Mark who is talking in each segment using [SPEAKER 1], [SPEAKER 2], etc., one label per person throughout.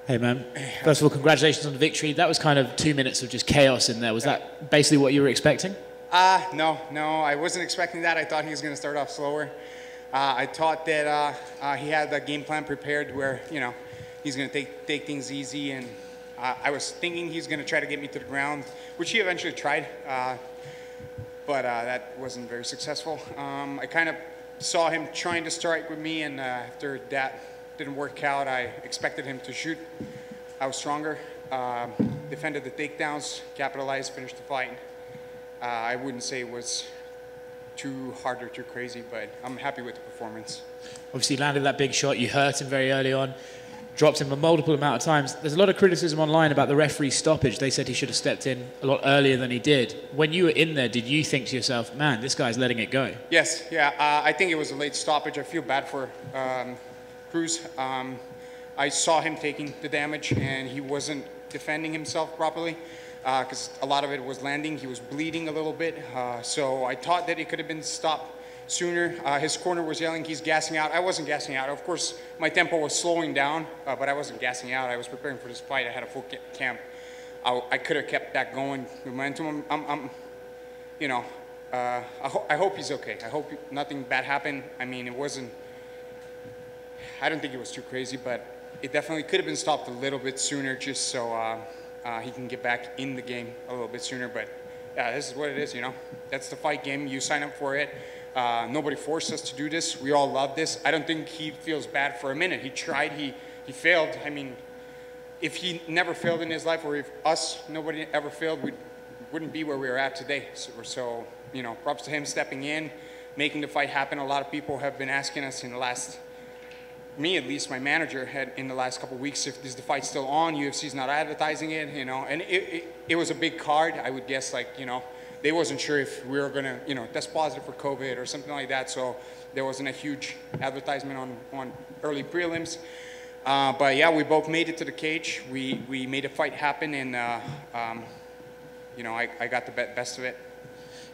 [SPEAKER 1] Hey, man. First of all, congratulations on the victory. That was kind of 2 minutes of just chaos in there. Was that basically what you were expecting?
[SPEAKER 2] No, I wasn't expecting that. I thought he was going to start off slower. I thought that he had the game plan prepared where, he's going to take things easy. And I was thinking he's going to try to get me to the ground, which he eventually tried. But that wasn't very successful. I kind of saw him trying to strike with me, and after that didn't work out, I expected him to shoot. I was stronger, defended the takedowns, capitalized, finished the fight. I wouldn't say it was too hard or too crazy, but I'm happy with the performance.
[SPEAKER 1] Obviously landed that big shot. You hurt him very early on, dropped him a multiple amount of times. There's a lot of criticism online about the referee's stoppage. They said he should have stepped in a lot earlier than he did. When you were in there, did you think to yourself, man, this guy's letting it go?
[SPEAKER 2] Yes, yeah. I think it was a late stoppage. I feel bad for Cruz. I saw him taking the damage, and he wasn't defending himself properly because a lot of it was landing. He was bleeding a little bit, so I thought that it could have been stopped sooner. His corner was yelling, he's gassing out. I wasn't gassing out. Of course, my tempo was slowing down, but I wasn't gassing out. I was preparing for this fight. I had a full camp. I could have kept that going. Momentum. I hope he's okay. I hope nothing bad happened. I mean, it wasn't. I don't think it was too crazy, but it definitely could have been stopped a little bit sooner, just so he can get back in the game a little bit sooner. But yeah, this is what it is. That's the fight game. You sign up for it. Nobody forced us to do this. We all love this. I don't think he feels bad for a minute. He tried, he failed. I mean, if he never failed in his life, or if nobody ever failed, we wouldn't be where we are at today. So props to him stepping in, making the fight happen. A lot of people have been asking us in the last, me at least, my manager had in the last couple of weeks, if is the fight still on, UFC's not advertising it, and it was a big card. I would guess, they wasn't sure if we were gonna, test positive for COVID or something like that. So there wasn't a huge advertisement on early prelims. But yeah, we both made it to the cage. We made a fight happen, and I got the best of it.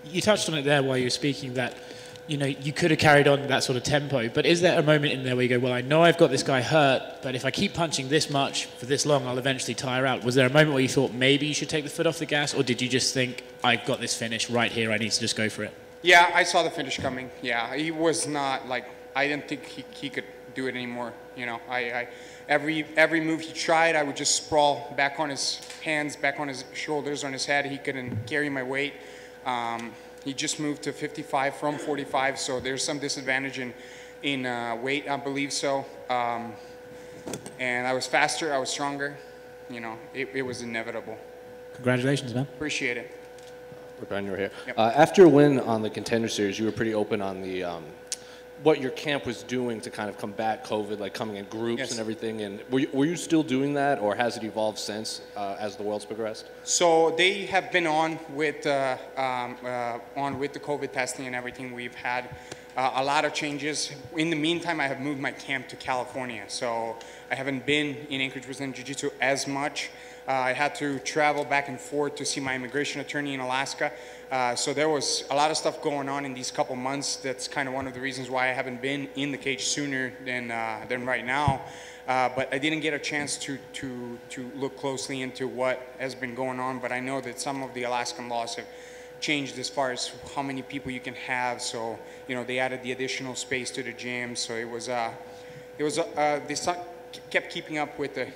[SPEAKER 1] You touched on it there while you were speaking that, you could have carried on that sort of tempo, but is there a moment in there where you go, well, I know I've got this guy hurt, but if I keep punching this much for this long, I'll eventually tire out? Was there a moment where you thought maybe you should take the foot off the gas, or did you just think, I've got this finish right here, I need to just go for it?
[SPEAKER 2] Yeah, I saw the finish coming. Yeah, he was not I didn't think he could do it anymore. Every move he tried, I would just sprawl back on his hands, back on his shoulders, on his head. He couldn't carry my weight. He just moved to 55 from 45, so there's some disadvantage in weight, I believe so. And I was faster, I was stronger. It was inevitable.
[SPEAKER 1] Congratulations, man.
[SPEAKER 2] Appreciate it.
[SPEAKER 3] We're glad you were here.
[SPEAKER 2] Yep.
[SPEAKER 3] After a win on the Contender Series, you were pretty open on the what your camp was doing to kind of combat COVID, like coming in groups
[SPEAKER 2] Yes.
[SPEAKER 3] and everything. And were you still doing that, or has it evolved since as the world's progressed?
[SPEAKER 2] So they have been on with the COVID testing and everything. We've had a lot of changes. In the meantime, I have moved my camp to California, so I haven't been in Anchorage Brazilian Jiu-Jitsu as much. I had to travel back and forth to see my immigration attorney in Alaska. So there was a lot of stuff going on in these couple months. That's kind of one of the reasons why I haven't been in the cage sooner than right now. But I didn't get a chance to look closely into what has been going on. But I know that some of the Alaskan laws have changed as far as how many people you can have. So they added the additional space to the gym. So they kept keeping up with the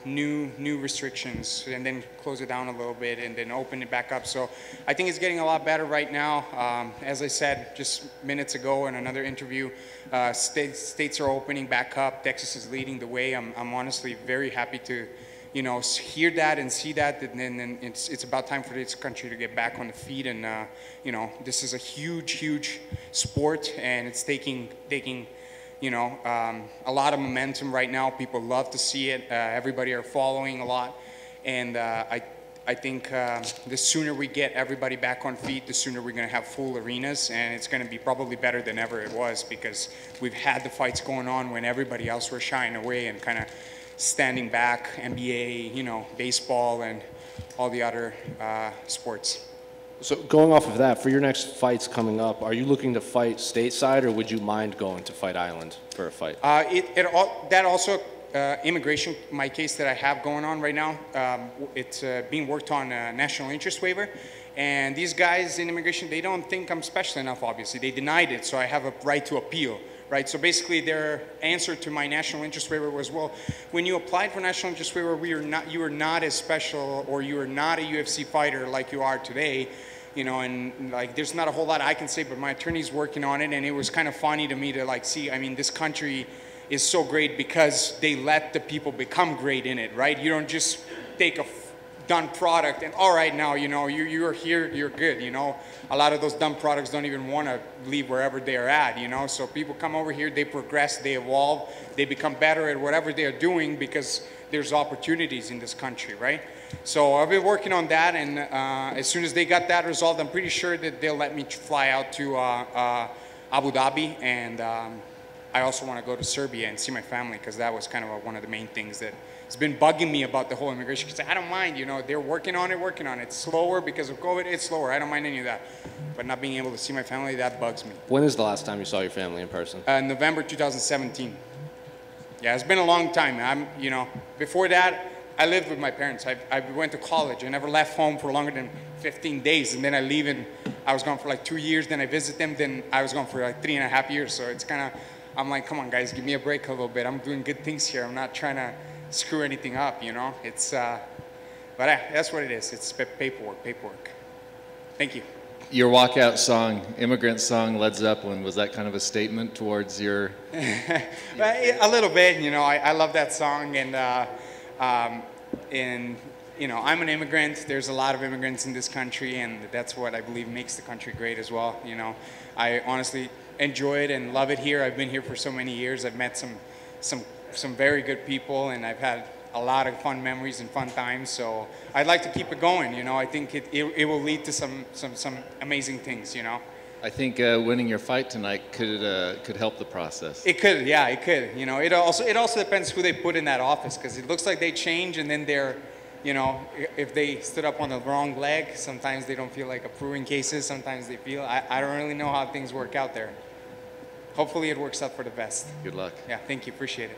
[SPEAKER 2] new restrictions, and then close it down a little bit and then open it back up. So I think it's getting a lot better right now. As I said just minutes ago in another interview, states are opening back up. Texas is leading the way. I'm honestly very happy to hear that and see that, and then it's about time for this country to get back on the feet. And this is a huge sport, and it's taking a lot of momentum right now. People love to see it. Everybody are following a lot. And I think the sooner we get everybody back on feet, the sooner we're going to have full arenas. And it's going to be probably better than ever it was, because we've had the fights going on when everybody else were shying away and kind of standing back. NBA, baseball, and all the other sports.
[SPEAKER 3] So going off of that, for your next fights coming up, are you looking to fight stateside, or would you mind going to Fight Island for a fight?
[SPEAKER 2] That also immigration, my case that I have going on right now, it's being worked on a national interest waiver. And these guys in immigration, they don't think I'm special enough, obviously. They denied it, so I have a right to appeal, right? So basically their answer to my national interest waiver was, well, when you applied for national interest waiver, you were not as special, or you were not a UFC fighter like you are today. You know, and like there's not a whole lot I can say, but my attorney's working on it, and it was kind of funny to me to like see, I mean, this country is so great because they let the people become great in it, right? You don't just take a done product and all right, now, you know, you're here, you're good, you know. A lot of those done products don't even want to leave wherever they're at, you know. So people come over here, they progress, they evolve, they become better at whatever they're doing because there's opportunities in this country, right? So I've been working on that, and as soon as they got that resolved, I'm pretty sure that they'll let me fly out to Abu Dhabi, and I also want to go to Serbia and see my family, because that was kind of one of the main things that has been bugging me about the whole immigration. Because I don't mind, you know, they're working on it. It's slower because of COVID, it's slower. I don't mind any of that. But not being able to see my family, that bugs me.
[SPEAKER 3] When is the last time you saw your family in person?
[SPEAKER 2] November 2017. Yeah, it's been a long time. You know, before that, I lived with my parents. I went to college. I never left home for longer than 15 days. And then I leave, and I was gone for like 2 years. Then I visit them. Then I was gone for like 3.5 years. So it's kind of, I'm like, come on, guys, give me a break a little bit. I'm doing good things here. I'm not trying to screw anything up, you know. It's, but that's what it is. It's paperwork. Thank you.
[SPEAKER 4] Your walkout song, immigrant song, Led Zeppelin, was that kind of a statement towards your?
[SPEAKER 2] A little bit, you know. I love that song, and you know, I'm an immigrant. There's a lot of immigrants in this country, and that's what I believe makes the country great as well. You know, I honestly enjoy it and love it here. I've been here for so many years. I've met some very good people, and I've had a lot of fun memories and fun times. So I'd like to keep it going. You know, I think it will lead to some amazing things. You know.
[SPEAKER 4] I think winning your fight tonight could help the process.
[SPEAKER 2] It could, yeah, it could. You know, it also depends who they put in that office, because it looks like they change, and then they're, you know, if they stood up on the wrong leg, sometimes they don't feel like approving cases. Sometimes they feel. I don't really know how things work out there. Hopefully, it works out for the best.
[SPEAKER 4] Good luck.
[SPEAKER 2] Yeah, thank you. Appreciate it.